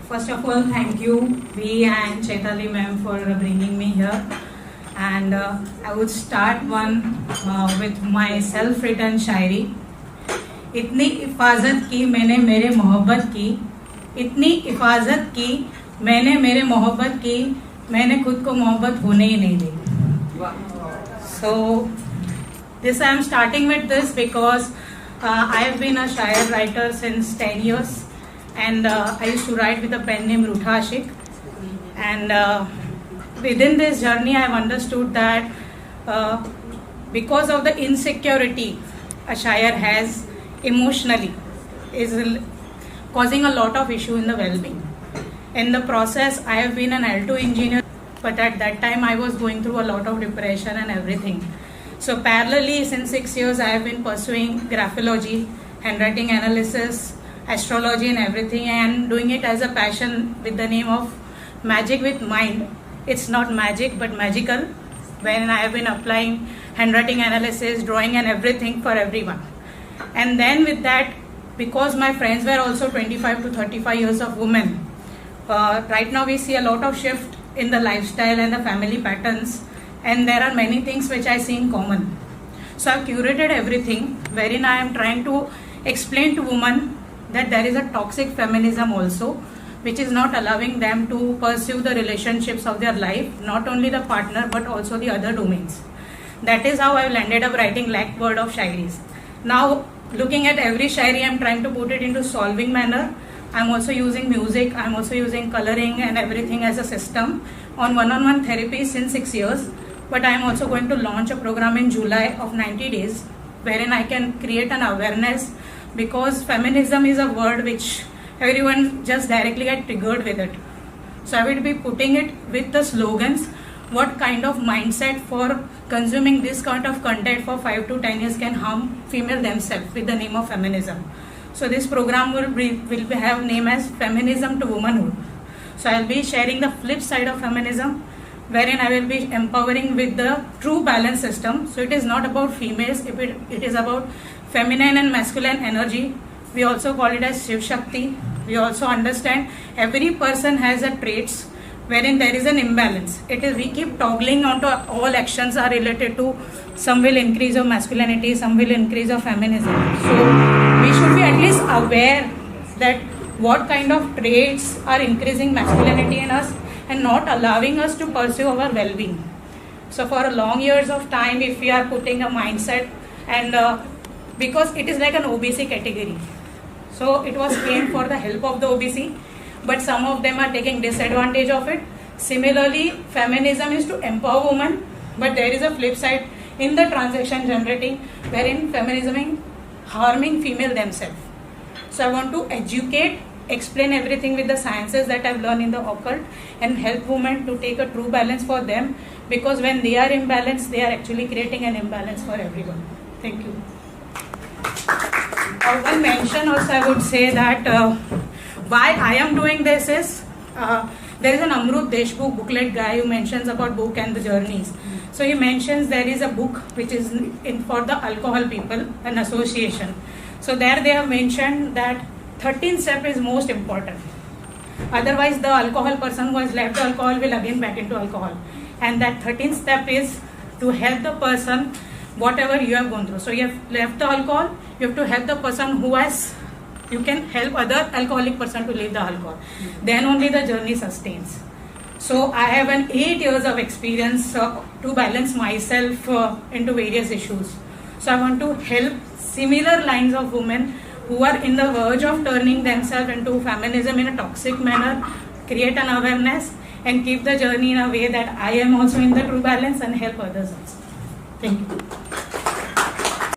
First of all, thank you, V and Chaitali ma'am, for bringing me here. And I would start with my self-written शायरी. इतनी हिफाजत की मैंने मेरे मोहब्बत की, इतनी हिफाजत की मैंने मेरे मोहब्बत की, मैंने खुद को मोहब्बत होने ही नहीं दी. So this I am starting with this because I have been a shayar writer since 10 years. And I used to write with a pen name Rutha Ashik. And within this journey, I have understood that because of the insecurity a shayar has emotionally is causing a lot of issue in the well-being. In the process, I have been an L2 engineer, but at that time I was going through a lot of depression and everything. So parallelly, since 6 years, I have been pursuing graphology, handwriting analysis, astrology and everything, and doing it as a passion with the name of Magic with Mind. It's not magic but magical, when I have been applying handwriting analysis, drawing and everything for everyone. And then with that, because my friends were also 25 to 35 years of women, right now we see a lot of shift in the lifestyle and the family patterns, and there are many things which I see in common. So I've curated everything wherein I am trying to explain to women that there is a toxic feminism also, which is not allowing them to pursue the relationships of their life, not only the partner but also the other domains. That is how I landed up writing lakh word of shairis. Now looking at every shairi, I am trying to put it into solving manner. I am also using music, I am also using coloring and everything as a system on one-on-one therapy since 6 years. But I am also going to launch a program in July of 90 days wherein I can create an awareness, because feminism is a word which everyone just directly get triggered with it. So I will be putting it with the slogans, what kind of mindset for consuming this kind of content for 5 to 10 years can harm female themselves with the name of feminism. So this program will have name as Feminism to Womanhood. So I will be sharing the flip side of feminism, wherein I will be empowering with the true balance system. So it is not about females, it is about feminine and masculine energy. We also call it as Shiv Shakti. We also understand every person has a traits wherein there is an imbalance. We keep toggling onto all actions are related to, some will increase of masculinity, some will increase of feminism. So we should be at least aware that what kind of traits are increasing masculinity in us and not allowing us to pursue our well-being. So for a long years of time, if we are putting a mindset, and because it is like an OBC category, so it was aimed for the help of the OBC, but some of them are taking disadvantage of it. Similarly, feminism is to empower women, but there is a flip side in the transaction generating, wherein feminism is harming female themselves. So I want to educate, explain everything with the sciences that I've learned in the occult, and help women to take a true balance for them, because when they are imbalanced, they are actually creating an imbalance for everyone. Thank you. One mention also I would say that why I am doing this is there is an Amrut Deshmukh booklet guy who mentions about book and the journeys. So he mentions there is a book which is for the alcohol people, an association. So there they have mentioned that 13th step is most important. Otherwise the alcohol person who has left the alcohol will again back into alcohol. And that 13th step is to help the person whatever you have gone through. So you have left the alcohol, you have to help the person you can help other alcoholic person to leave the alcohol. Then only the journey sustains. So I have an 8 years of experience to balance myself into various issues. So I want to help similar lines of women who are in the verge of turning themselves into feminism in a toxic manner, create an awareness and keep the journey in a way that I am also in the true balance and help others also. Thank you.